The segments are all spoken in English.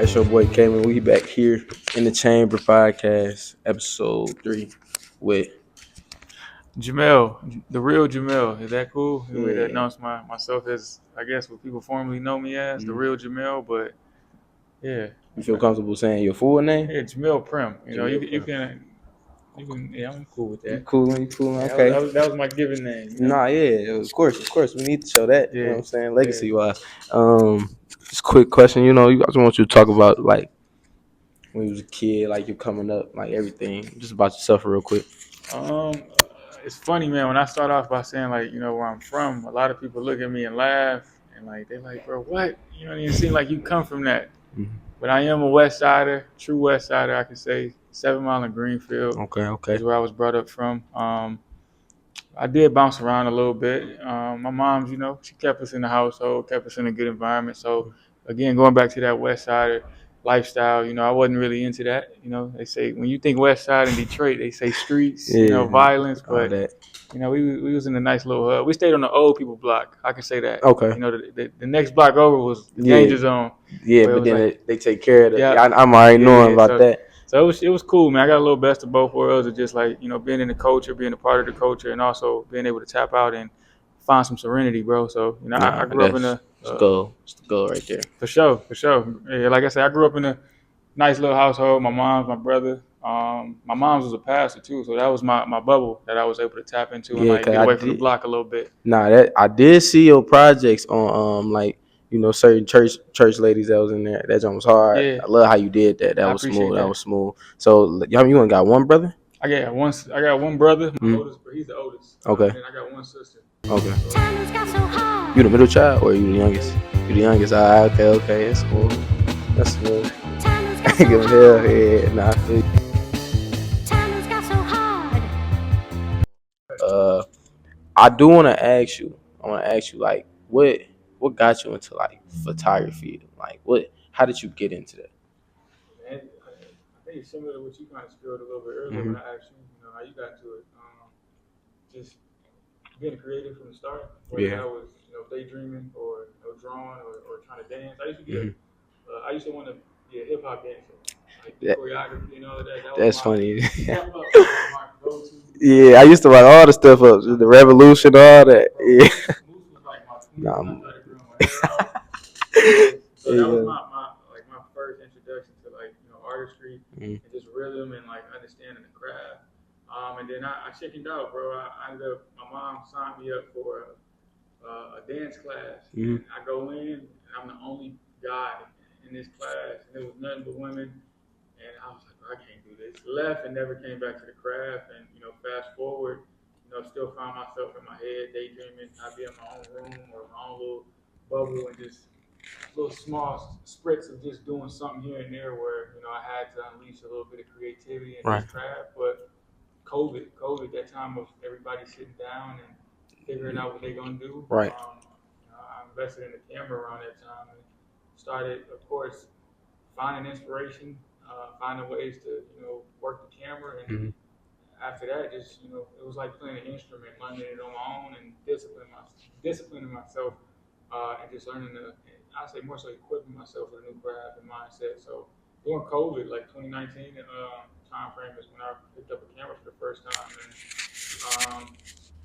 right, it's your boy Calin. We back here in the Chamber podcast, episode 3 with Jimel, the real Jimel. Is that cool? You want me to yeah. announce myself as, I guess, what people formerly know me as, the real Jimel, but yeah. You feel comfortable saying your full name? Yeah, Jimel Primm. You know, Jimel you Primm. can, yeah, I'm cool with that. You cool? You cool? Yeah, Okay. that was my given name. You know? Nah, yeah, of course. We need to show that. You know Yeah. what I'm saying? Legacy wise. Just a quick question. You know, I just want you to talk about like when you was a kid, like you coming up, like everything, just about yourself real quick. It's funny, man. When I start off by saying like, you know, where I'm from, a lot of people look at me and laugh, and like they're like, bro, what? You know, it seems like you come from that. Mm-hmm. But I am a West Sider, true West Sider, I can say. 7 Mile in Greenfield Okay. is where I was brought up from. I did bounce around a little bit. My mom's, you know, she kept us in the household, kept us in a good environment. So, again, going back to that West Sider lifestyle, you know, I wasn't really into that. You know, they say when you think West Side in Detroit, they say streets, you know, violence. But, you know, we was in a nice little hub. We stayed on the old people block. I can say that. Okay. You know, the next block over was the danger zone. Yeah, but then like, they take care of it. Yeah. I'm already knowing about that. So it was cool, man. I got a little best of both worlds of just like, you know, being in the culture, being a part of the culture, and also being able to tap out and find some serenity, bro. So, you know, I grew up in a it's the goal right there. For sure. Yeah, like I said, I grew up in a nice little household. My mom's my brother. My mom's was a pastor too, so that was my bubble that I was able to tap into and like get away from the block a little bit. That I did see your projects on like, you know, certain church ladies that was in there. That jump was hard. Yeah. I love how you did that. That was smooth. So you only got one brother? I got one brother, my oldest, but he's the oldest. Okay. And then I got one sister. Okay. You the middle child or you the youngest? You the youngest. Okay. That's cool. That's smooth. Give him hell, yeah. Nah, I feel you. I do want to ask you. Like, what got you into like photography? Like, how did you get into that? And I think it's similar to what you kind of spilled a little bit earlier when I asked you, you know, how you got into it. Just being creative from the start, whether I was, you know, daydreaming or, you know, drawing or trying to dance. I used to want to be a hip hop dancer, like the choreography and all of that. That's funny. Yeah, I used to write all the stuff up, the revolution, all that. Yeah. Moose was like my so that was my first introduction to like, you know, artistry and just rhythm and like understanding the craft. And then I chickened out, bro. I ended up, my mom signed me up for a dance class. And I go in, and I'm the only guy in this class, and there was nothing but women. And I was like, I can't do this. Left and never came back to the craft. And, you know, fast forward, you know, still found myself in my head daydreaming. I'd be in my own room or my own little bubble and just little small spritz of just doing something here and there where, you know, I had to unleash a little bit of creativity in this craft. But COVID, that time of everybody sitting down and figuring out what they're going to do. Right. I invested in the camera around that time and started, of course, finding inspiration, finding ways to, you know, work the camera. And after that, just, you know, it was like playing an instrument, learning it on my own and disciplining myself and just learning I say more so equipping myself with a new craft and mindset. So during COVID, like 2019 time frame is when I picked up a camera for the first time, and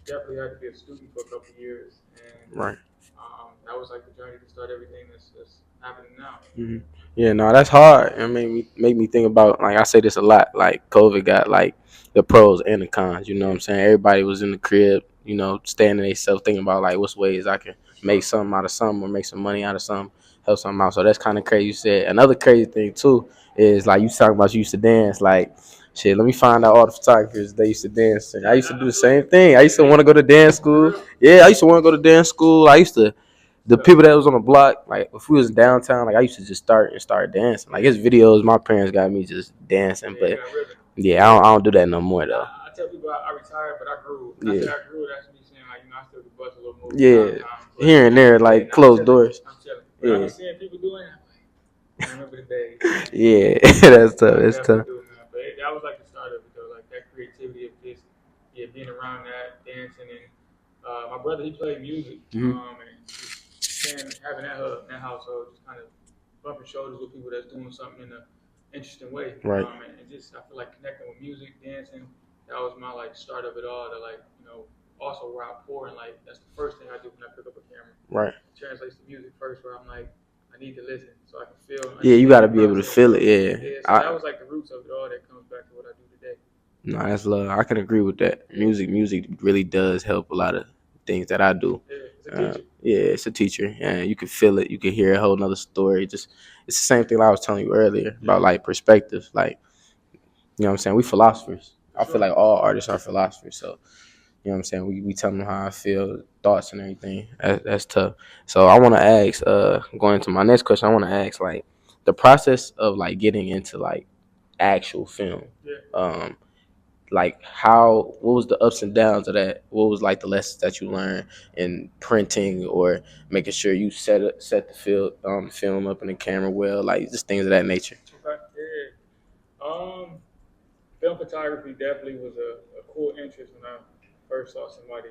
definitely had to be a student for a couple of years, and that was like the journey to start everything that's happening now. Yeah, no, that's hard. It make me think about, like, I say this a lot, like COVID got like the pros and the cons. You know what I'm saying? Everybody was in the crib, you know, staying to themselves, thinking about like what's ways I can make something out of something or make some money out of something, help something out. So that's kind of crazy. You said another crazy thing too is like you talking about you used to dance. Like, shit, let me find out all the photographers they used to dance. And I used to do the same thing. I used to want to go to dance school. Yeah, I used to want to go to dance school. The people that was on the block, like if we was downtown, like I used to just start dancing. Like his videos, my parents got me just dancing, but yeah, I don't do that no more though. I tell people I retired, but I grew. When I say I grew, that's me saying like, you know, I still could bust a little move. Yeah, here and there, like closed doors. I'm chilling. But I was seeing people doing it. I remember the days. Yeah, that's tough. It's tough. But that was like the start of it though, like that creativity of just being around that, dancing, and my brother he played music, and just having that household just kind of bumping shoulders with people that's doing something in an interesting way. Right. And just I feel like connecting with music, dancing. That was my like start of it all. To like also where I pour and like that's the first thing I do when I pick up a camera. Right. It translates to music first, where I'm like I need to listen so I can feel. Yeah, you got to be able to feel it. Yeah. Yeah. So that was like the roots of it all. That comes back to what I do today. No, that's love. I can agree with that. Music really does help a lot of things that I do. Yeah, it's a teacher. Yeah, it's a teacher, and you can feel it. You can hear a whole nother story. Just it's the same thing I was telling you earlier about like perspective. Like what I'm saying, we philosophers. I feel like all artists are philosophers. So what I'm saying, we tell them how I feel, thoughts and everything. That's tough. So I want to ask, going to my next question, I want to ask like the process of like getting into like actual film. Yeah. Like what was the ups and downs of that? What was like the lessons that you learned in printing or making sure you set the film up in the camera well, like just things of that nature. Okay. Yeah. Film photography definitely was a cool interest when I first saw somebody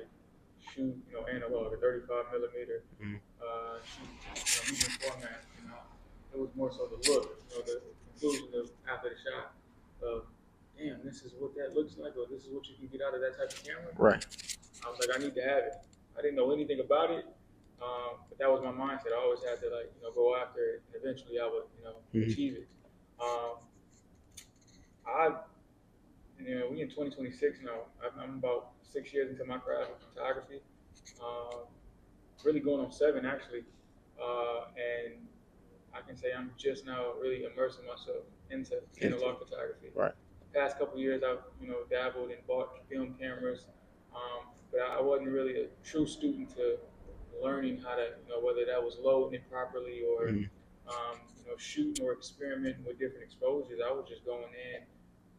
shoot, analog, a 35 millimeter, shoot, medium format. It was more so the look, the conclusion of after the shot of, damn, this is what that looks like, or this is what you can get out of that type of camera. Right. I was like, I need to have it. I didn't know anything about it, but that was my mindset. I always had to go after it, and eventually I would, achieve it. We in 2026 now. I'm about 6 years into my craft of photography. Really going on 7 actually, and I can say I'm just now really immersing myself into analog photography. Right. The past couple of years, I've dabbled and bought film cameras, but I wasn't really a true student to learning how to whether that was loading it properly or shooting or experimenting with different exposures. I was just going in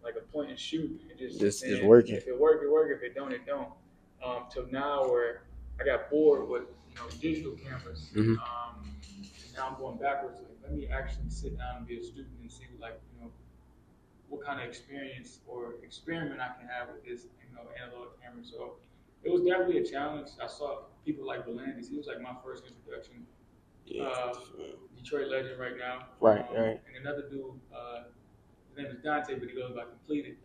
like a point and shoot and just working. If it work, it work. If it don't, it don't. Till now where I got bored with digital cameras. Now I'm going backwards. Like, let me actually sit down and be a student and see what kind of experience or experiment I can have with this analog camera. So it was definitely a challenge. I saw people like Belandis. He was like my first introduction. Detroit legend right now. Right. And another dude. His name is Dante, but he goes by Completed.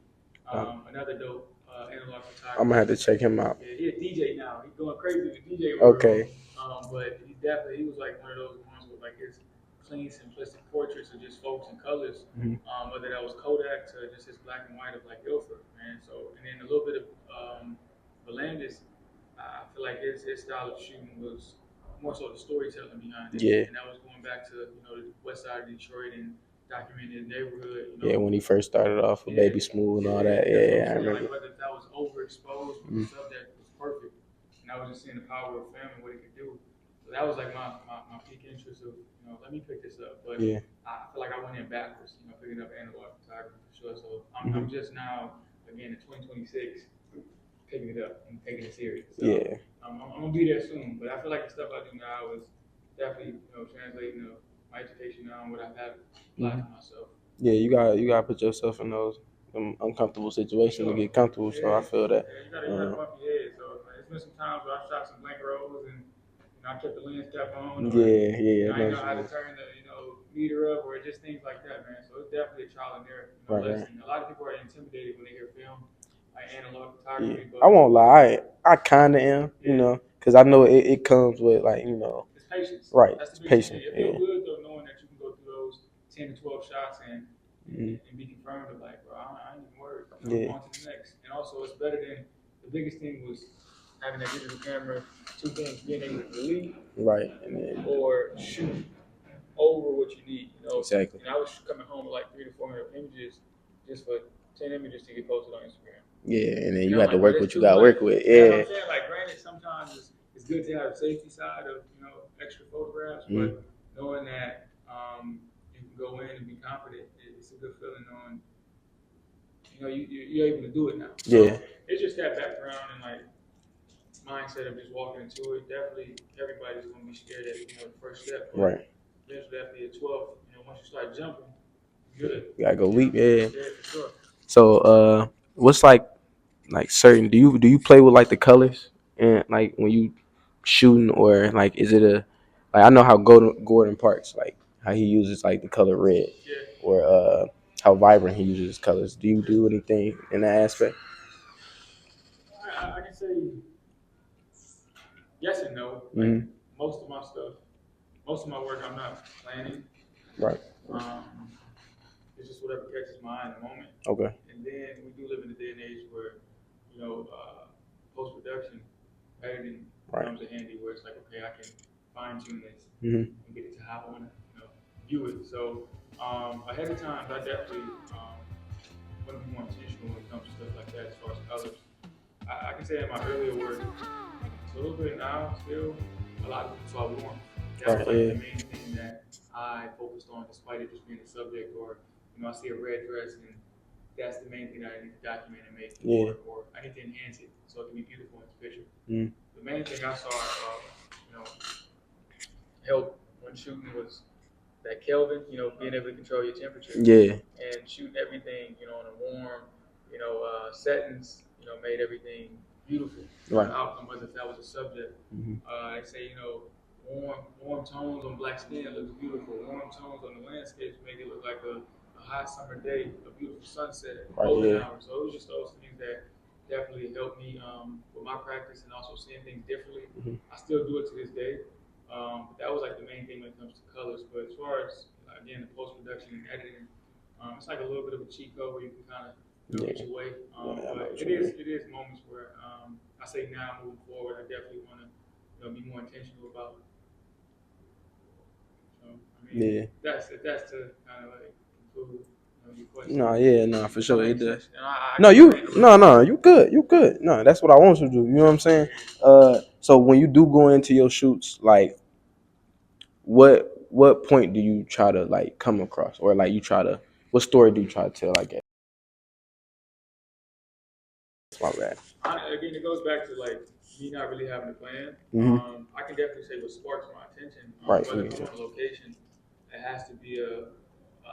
Another dope analog photographer. I'm gonna have to check him out. Yeah, he's a DJ now. He's going crazy in the DJ world. Okay. But he was like one of those ones with like his clean, simplistic portraits of just folks and colors. Whether that was Kodak to just his black and white of like Ilford, man. So and then a little bit of Belandis. I feel like his style of shooting was more so the storytelling behind it. Yeah. And that was going back to the west side of Detroit and documenting his neighborhood. Yeah, when he first started off with Baby Smooth and all that. Yeah, I remember. Like whether that was overexposed, the subject was perfect, and I was just seeing the power of film and what it could do. So that was like my peak interest of let me pick this up. But I feel like I went in backwards, picking up analog photography for sure. So I'm just now again in 2026 picking it up and taking it serious. So I'm gonna be there soon, but I feel like the stuff I do now is definitely translating my education now and what I've had applied to myself. Yeah, you gotta put yourself in those uncomfortable situations to get comfortable. So I feel that. Yeah, you gotta bump your head. So there's been some times where I shot some blank rolls and I kept the lens cap on. Or, I didn't know how to turn the meter up or just things like that, man. So it's definitely a trial and error. Lesson. A lot of people are intimidated when they hear film, like analog photography. But I won't lie, I kind of am, because I know it comes with like it's patience. Right. That's the patience. It feels good though knowing that you can go through those 10 to 12 shots and be confirmed of like, bro, I ain't even worried. On to the next. And also, it's better than the biggest thing was having that digital camera. 2 things: being able to delete, right, or shoot over what you need. Exactly. And I was coming home with like 300 to 400 images just for 10 images to get posted on Instagram. Yeah, and then you have to work what you got to work with. Yeah, I'm saying, like, granted, sometimes it's good to have the safety side of extra photographs, but knowing that you can go in and be confident, it's a good feeling knowing you're able to do it now. So it's just that background and like mindset of just walking into it. Definitely, everybody's going to be scared at the first step. Right. There's definitely a 12. Once you start jumping, good. You gotta go leap. Yeah. For sure. So, what's like certain? Do you play with like the colors and like when you shooting or like is it I know how Gordon Parks like how he uses like the color red, Yeah. or how vibrant he uses his colors. Do you do anything in that aspect? I can say yes and no. Like most of my stuff, most of my work, I'm not planning. Right. It's just whatever catches my eye in the moment. Okay. And then we do live in a day and age where, post production, editing comes in handy. Where it's like, okay, I can fine tune this and get it to how I want to, view it. So ahead of time, I definitely want to be more intentional when it comes to stuff like that as far as colors. I can say in my earlier work, it's a little bit now still, a lot of people saw warmth. That was like the main thing that I focused on, despite it just being a subject, or I see a red dress, and that's the main thing that I need to document and make, or I need to enhance it so it can be beautiful in the picture. The main thing I saw, help when shooting was that Kelvin, being able to control your temperature, and shooting everything, in a warm, settings, made everything beautiful. Right. The outcome was, if that was a subject, they say, warm tones on black skin looks beautiful. Warm tones on the landscapes make it look like a hot summer day, a beautiful sunset, golden hour. So it was just those things that definitely helped me with my practice and also seeing things differently. I still do it to this day. But that was like the main thing when it comes to colors. But as far as again the post production and editing, it's like a little bit of a cheat code where you can kind of get your way. But it is moments where I say now moving forward, I definitely want to be more intentional about it. So I mean, that's to kind of like conclude. No, for sure it does. No, you good. No, that's what I want you to do. You know what I'm saying? So when you do go into your shoots, like, what point do you try to like come across, or like what story do you try to tell? Like, my bad. Again, it goes back to like me not really having a plan. I can definitely say what sparks my attention. Whether I'm on a location, it has to be a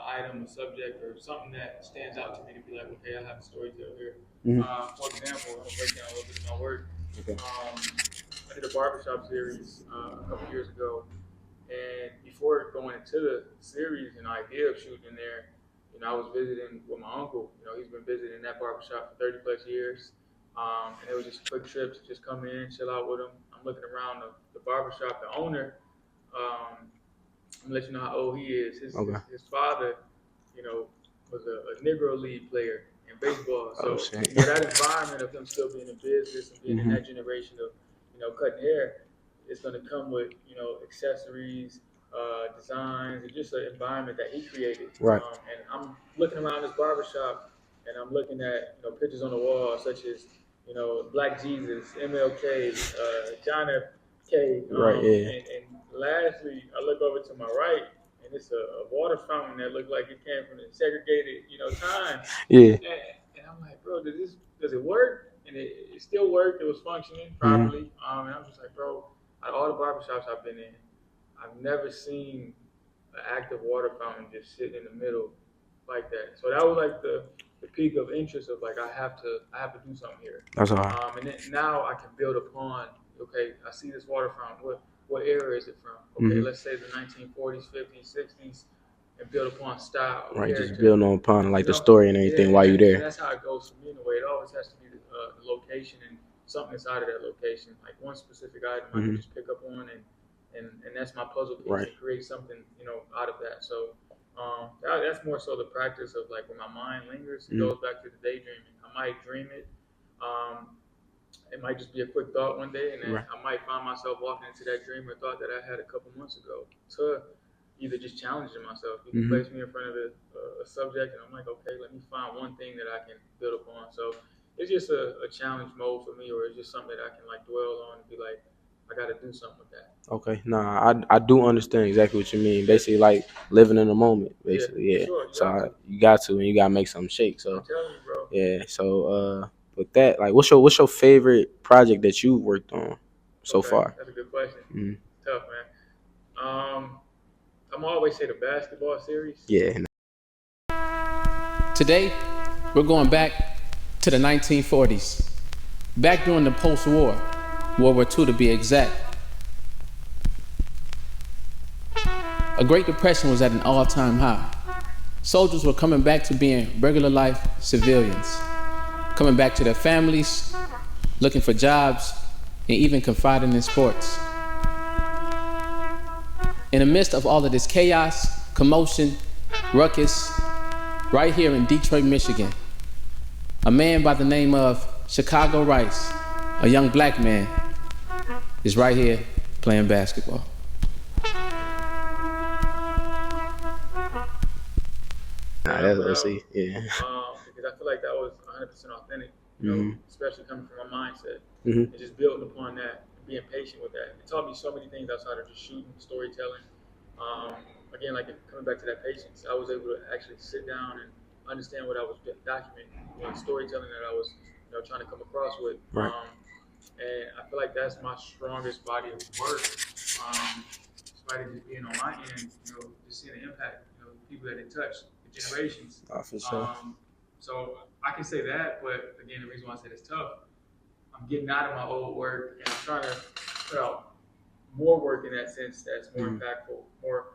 item, a subject, or something that stands out to me to be like, okay, I have a story to tell here. For example, I'll break down a little bit of my work. Okay. I did a barbershop series a couple years ago, and before going into the series and idea of shooting in there, I was visiting with my uncle. He's been visiting that barbershop for 30 plus years. And it was just quick trips, just come in, chill out with him. I'm looking around the barbershop, the owner. I'm gonna let you know how old he is. His father, was a Negro League player in baseball. So that environment of him still being in business and being in that generation of, cutting hair, it's gonna come with, accessories, designs, and just an environment that he created. Right. And I'm looking around this barbershop, and I'm looking at, pictures on the wall such as, Black Jesus, MLK, John F. K. And lastly, I look over to my right, and it's a water fountain that looked like it came from the segregated, time. Yeah. And I'm like, bro, does it work? And it still worked. It was functioning properly. And I'm just like, bro, out of all the barbershops I've been in, I've never seen an active water fountain just sitting in the middle like that. So that was like the peak of interest of like, I have to do something here. That's all right. And then now I can build upon, okay, I see this water fountain. What era is it from? Okay, let's say the 1940s, 50s, 60s, and build upon style. Right, just build upon like the story and everything while you're there. And that's how it goes for me in a way. It always has to be the location and something inside of that location. Like one specific item I can just pick up on, and that's my puzzle piece to create something, out of that. So that's more so the practice of like when my mind lingers, it goes back to the daydreaming. I might dream it. It might just be a quick thought one day, and then I might find myself walking into that dream or thought that I had a couple months ago to either just challenging myself. You can place me in front of a subject, and I'm like, okay, let me find one thing that I can build upon. So it's just a challenge mode for me, or it's just something that I can like dwell on and be like, I got to do something with that. Okay, I do understand exactly what you mean. Basically, like living in the moment. Basically, Sure, so you got to, and you gotta make something shake. So I'm telling you, bro. Yeah. So with that, like, what's your favorite project that you've worked on so far? That's a good question. Tough, man. I'm always say the basketball series. Yeah. Today, we're going back to the 1940s, back during the post-war, World War II to be exact. a Great Depression was at an all-time high. Soldiers were coming back to being regular life civilians, coming back to their families, looking for jobs, and even confiding in sports. In the midst of all of this chaos, commotion, ruckus, right here in Detroit, Michigan, a man by the name of Chicago Rice, a young black man, is right here playing basketball. Let's see, yeah. Because I feel like that was 100% authentic, you know, especially coming from my mindset, Mm-hmm. and just building upon that, and being patient with that. It taught me so many things outside of just shooting, storytelling. Again, like coming back to that patience, I was able to actually sit down and understand what I was documenting, and storytelling that I was, you know, trying to come across with. Right. And I feel like that's my strongest body of work. Despite it just being on my end, you know, just seeing the impact, you know, people that it touched, the generations. Oh, for sure. So I can say that, but again, the reason why I said it's tough, I'm getting out of my old work and I'm trying to put out more work in that sense that's more impactful, more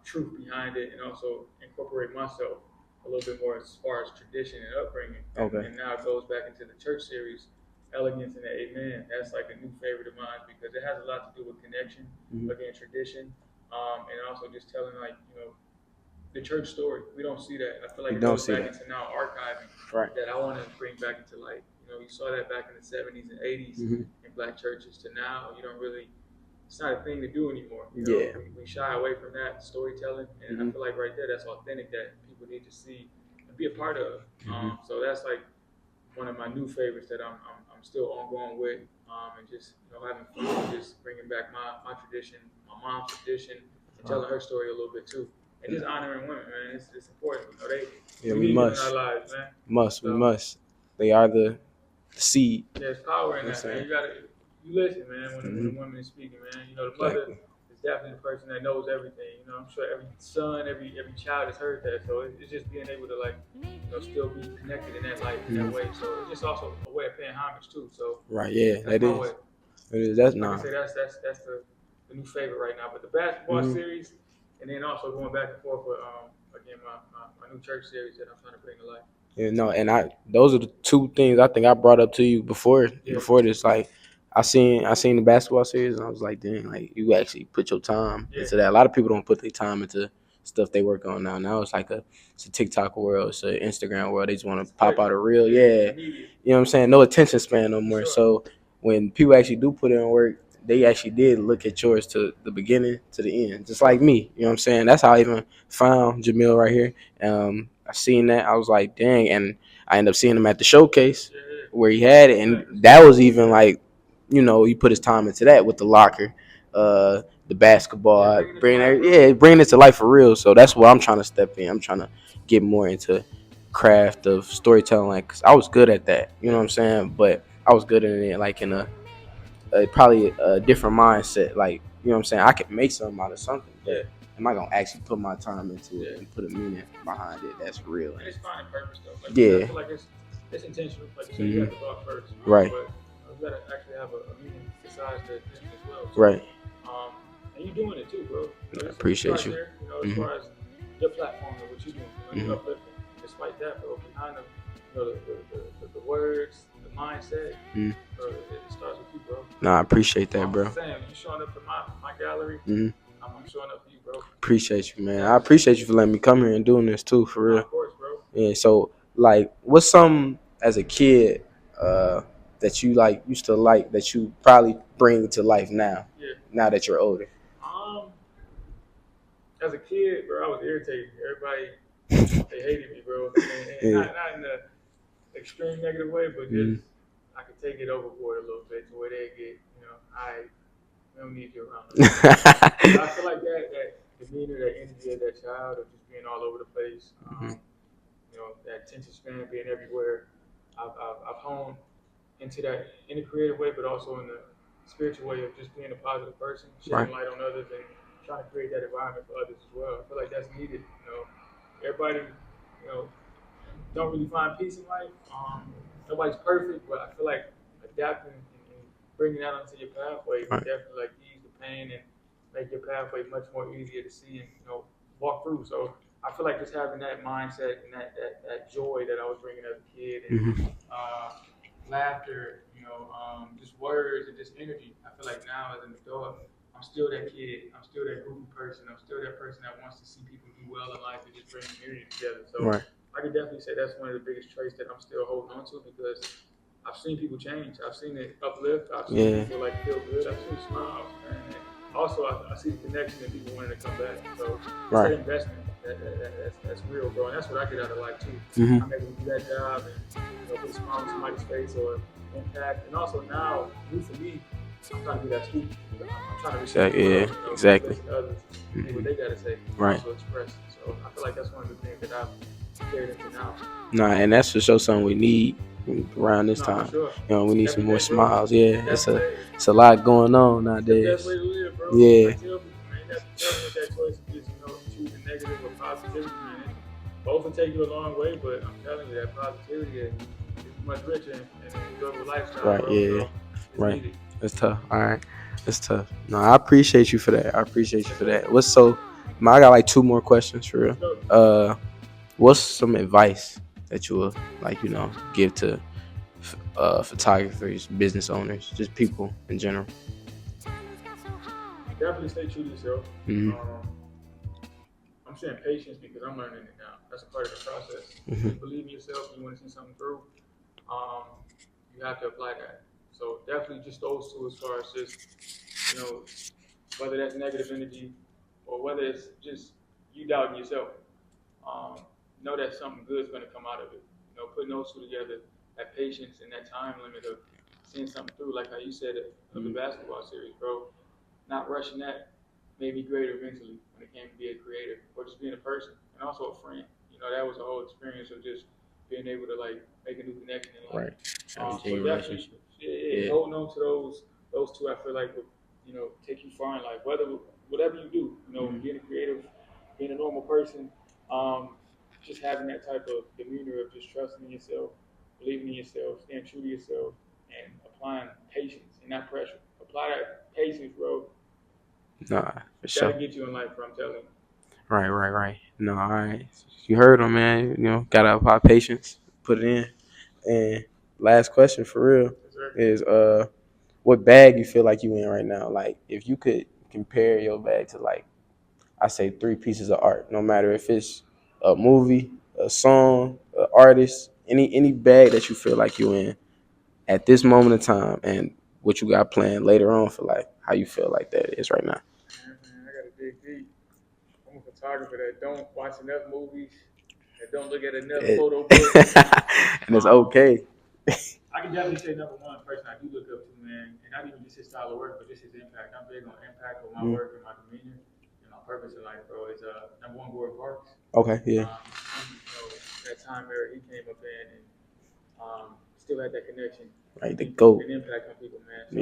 truth behind it, and also incorporate myself a little bit more as far as tradition and upbringing. Okay. And now it goes back into the church series, Elegance and the Amen. That's like a new favorite of mine because it has a lot to do with connection, again, tradition, and also just telling, like, you know, the church story. We don't see that. I feel like it goes back into now archiving that I want to bring back into light. You know, you saw that back in the 70s and 80s in black churches to now. You don't really, it's not a thing to do anymore. You know, we shy away from that storytelling, and I feel like right there, that's authentic that people need to see and be a part of. So that's like one of my new favorites that I'm still ongoing with, and just, you know, having fun, just bringing back my tradition, my mom's tradition, and telling her story a little bit too. And just honoring women, man, it's important. You know, we must. In our lives, man. We must. They are the seed. There's power in that, man. You listen, man, when the woman is speaking, man. You know, the mother is definitely the person that knows everything. You know, I'm sure every son, every child has heard that. So it's just being able to, like, you know, still be connected in that life in that way. So it's just also a way of paying homage too. So that is. It is. That's not. Like I say, that's the new favorite right now. But the basketball series. And then also going back and forth with, again, my new church series that I'm trying to bring to life. Yeah, no, and those are the two things I think I brought up to you before this. Like, I seen the basketball series and I was like, dang, like, you actually put your time into that. A lot of people don't put their time into stuff they work on now. Now it's like it's a TikTok world, it's an Instagram world. They just want to pop out a reel. You know what I'm saying? No attention span no more. So when people actually do put in work, they actually did look at yours to the beginning to the end, just like me. You know what I'm saying? That's how I even found Jimel right here. I seen that. I was like, dang. And I ended up seeing him at the showcase where he had it. And that was even like, you know, he put his time into that with the locker, the basketball, bringing it to life for real. So that's what I'm trying to step in. I'm trying to get more into craft of storytelling. Like, 'cause I was good at that. You know what I'm saying? But I was good at it like in probably a different mindset. Like, you know what I'm saying? I could make something out of something, but am I gonna actually put my time into it and put a meaning behind it? That's real. And it's finding purpose though. Like, I feel like it's intentional. Like you said, you have to thought first, right? But you gotta actually have a meaning besides the intention as well. So, right. And you're doing it too, bro. I appreciate you. There, you know, as far as your platform and what you're doing, you know, you're uplifting. Despite that, bro, behind them, you know, the words, the mindset, bro, it starts with you, bro. No, I appreciate that, bro. I'm saying, you showing up to my gallery, I'm showing up for you, bro. Appreciate you, man. I appreciate you for letting me come here and doing this too, for real. Of course, bro. Yeah. So, like, what's something as a kid that you used to like that you probably bring to life now? Yeah. Now that you're older. As a kid, bro, I was irritated. Everybody, they hated me, bro. And not in the extreme negative way, but just I could take it overboard a little bit to where they get, you know, we don't need you around. I feel like that demeanor, that energy of that child of just being all over the place, you know, that attention span being everywhere. I've honed into that in a creative way, but also in the spiritual way of just being a positive person, shedding light on others, and trying to create that environment for others as well. I feel like that's needed. You know, everybody, you know, don't really find peace in life. Nobody's perfect, but I feel like adapting and bringing that onto your pathway definitely like ease the pain and make your pathway much more easier to see and walk through. So I feel like just having that mindset and that joy that I was bringing as a kid and laughter, just words and just energy. I feel like now as an adult, I'm still that kid. I'm still that goofy person. I'm still that person that wants to see people do well in life and just bring community together. So I could definitely say that's one of the biggest traits that I'm still holding on to because I've seen people change. I've seen it uplift. I've seen people feel good. I've seen smiles. And also, I see the connection and people wanting to come back. So it's that investment that's real, bro. And that's what I get out of life too. I'm able to do that job and put a smile on somebody's face or impact. And also now, new for me, I'm trying to do that too. I'm trying to receive exactly. Others, what they gotta say, also express. So I feel like that's one of the things that I've carried into now. Nah, and that's for sure something we need around this time. Sure. We need some more smiles. Yeah, it's a lot going on nowadays. That's the best way to live, bro. Yeah. I tell people, man, that's that choice of just choosing negative or positivity, man. Both will take you a long way, but I'm telling you that positivity is much richer and enjoyable lifestyle. Right. Bro. Yeah. So right. Needed. That's tough. All right. That's tough. No, I appreciate you for that. I got like 2 more questions for real. What's some advice that you would give to photographers, business owners, just people in general? Definitely stay true to yourself. I'm saying patience because I'm learning it now. That's a part of the process. If you believe in yourself and you want to see something through, you have to apply that. So definitely just those two as far as just, whether that's negative energy or whether it's just you doubting yourself. Know that something good is going to come out of it. Putting those two together, that patience and that time limit of seeing something through, like how you said of the basketball series, bro. Not rushing that made me greater mentally when it came to be a creator or just being a person and also a friend. That was a whole experience of just being able to make a new connection in life. Right. So definitely, holding on to those two, I feel like would take you far in life. Whatever you do, being a creative, being a normal person, just having that type of demeanor of just trusting in yourself, believing in yourself, staying true to yourself, and applying patience and not pressure. Apply that patience, bro. Nah, for sure. That'll get you in life, bro, I'm telling you. Right. No, all right. You heard him, man. Gotta apply patience, put it in. And last question for real is what bag you feel like you in right now? Like if you could compare your bag to I say 3 pieces of art, no matter if it's a movie, a song, an artist, any bag that you feel like you in at this moment in time and what you got planned later on for how you feel like that is right now. Man, I gotta dig deep. I'm a photographer that don't watch enough movies, that don't look at enough photo books. And it's okay. I can definitely say number one person I do look up to, man, and not even just his style of work, but just his impact. I'm big on impact with my work and my demeanor and my purpose in life, bro. Is number one, Gordon Parks. Okay, yeah. That time era he came up in and still had that connection. Right, the GOAT. And impact on people, man. So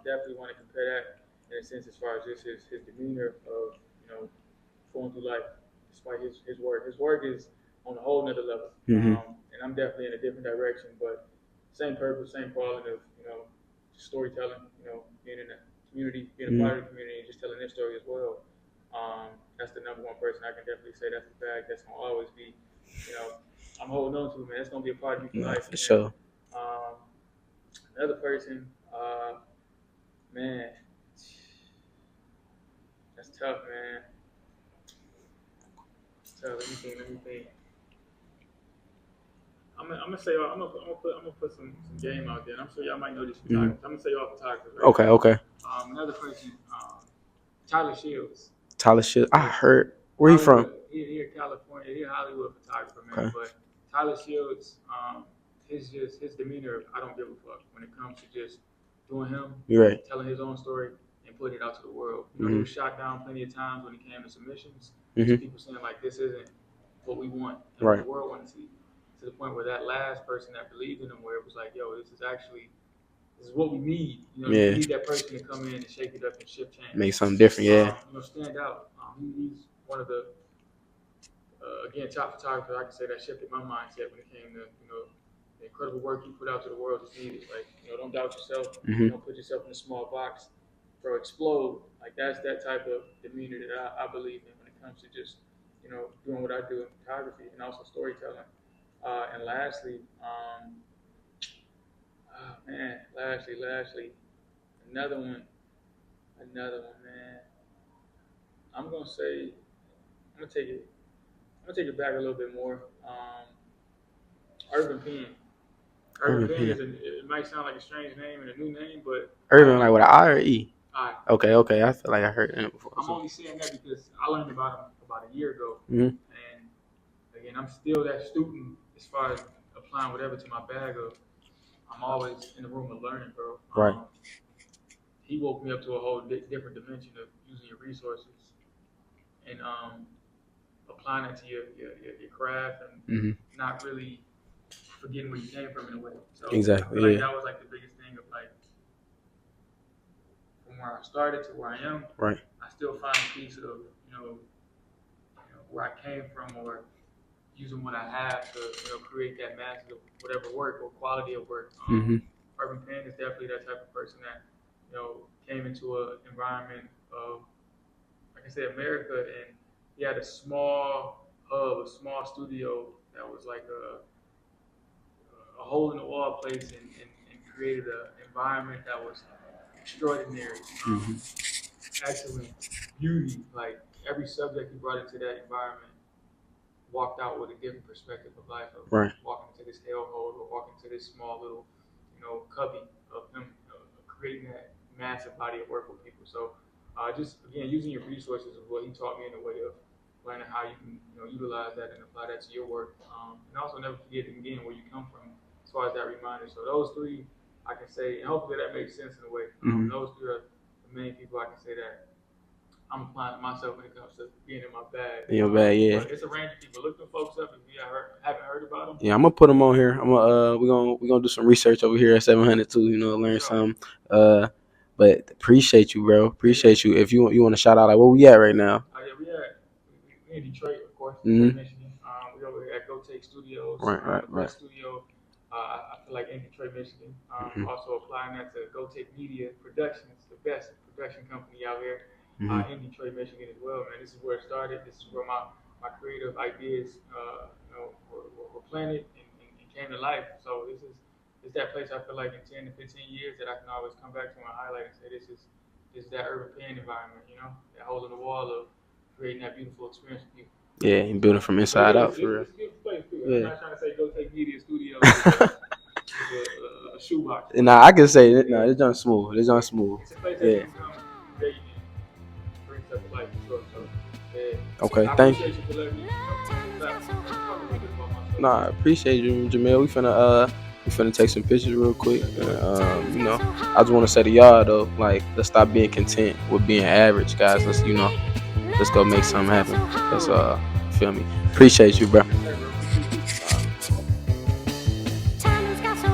definitely want to compare that in a sense as far as just his demeanor of going through life despite his work. His work is on a whole nother level. And I'm definitely in a different direction, but same purpose, same quality of storytelling, being in the community, being a part of the community, and just telling their story as well. That's the number one person I can definitely say that's the bag that's gonna always be, I'm holding on to, man. It's gonna be a part of me for life. For sure. Another person, man, that's tough, man. So let me think. I'm gonna put some game out there, and I'm sure y'all might know this photographers. I'm gonna say y'all photographers. Right? Okay. Another person, Tyler Shields. I heard. Where he from? Here, California. Here, Hollywood photographer, man. Okay. But Tyler Shields, his demeanor. I don't give a fuck when it comes to just doing him. You're right. Telling his own story and putting it out to the world. He was shot down plenty of times when it came to submissions. People saying this isn't what we want, and what the world wants to see. To the point where that last person that believed in him, where it was this is what we need. You need that person to come in and shake it up and shift change. Make something different, stand out. He's one of the again top photographers I can say that shifted my mindset when it came to the incredible work he put out to the world is needed. Don't doubt yourself. Don't put yourself in a small box. bro, explode. Like that's that type of demeanor that I believe in when it comes to just, doing what I do in photography and also storytelling. And lastly, oh man, lastly, another one, man. I'm gonna say, I'm gonna take it, back a little bit more. Urban Pen. Urban Urban Pen Pen. it might sound like a strange name and a new name, but Urban, like with an I or E? I, Okay. I feel like I heard it before. I'm only saying that because I learned about him about a year ago, Mm-hmm. and again, I'm still that student as far as applying whatever to my bag of. I'm always in the room of learning, bro. Right. He woke me up to a whole different dimension of using your resources and applying that to your craft and not really forgetting where you came from in a way. So Exactly. I feel like that was like the biggest thing of like from where I started to where I am. Right. I still find a piece of where I came from or using what I have to create that massive whatever work or quality of work. Urban Pen is definitely that type of person that came into an environment of, like I said, America, and he had a small hub, a small studio that was like a hole in the wall place, and created an environment that was extraordinary, excellent, beauty. Like every subject he brought into that environment walked out with a different perspective of life, of walking into this hellhole or walking into this small little, cubby of him creating that massive body of work with people. So just again, using your resources is what he taught me in a way of learning how you can utilize that and apply that to your work. And also never forget again where you come from as far as that reminder. So those three I can say, and hopefully that makes sense in a way. Those three are the main people I can say that I'm applying to myself when it comes to being in my bag. In your bag, yeah. But it's a range of people. Look them folks up if you haven't heard about them. Yeah, I'm gonna put them on here. We're gonna do some research over here at 700 too. Learn some. But appreciate you, bro. Appreciate you. If you want to shout out, like where we at right now? Yeah, we in Detroit, of course, Michigan. We over here at Go Take Studios. Right. Best studio. I feel like in Detroit, Michigan. Also applying that to Go Take Media Productions, the best production company out here in Detroit, Michigan as well. Man, this is where it started. This is where my creative ideas, were planted and came to life. So it's that place I feel like in 10 to 15 years that I can always come back to and highlight and say this is that urban pen environment, that hole in the wall of creating that beautiful experience for people. Yeah, and building from inside out, for real. It's a beautiful place, too. Yeah. I'm not trying to say Go Take Media Studios a shoebox. Nah, I can say it. It's done smooth. It's smooth. It's a place that you can come create and bring stuff to life for sure. So, okay, thank you. Nah, I appreciate you, Jimel. We finna take some pictures real quick. I just want to say to y'all though, like, let's stop being content with being average, guys. Let's go make something happen. Let's feel me. Appreciate you, bro. Time has got so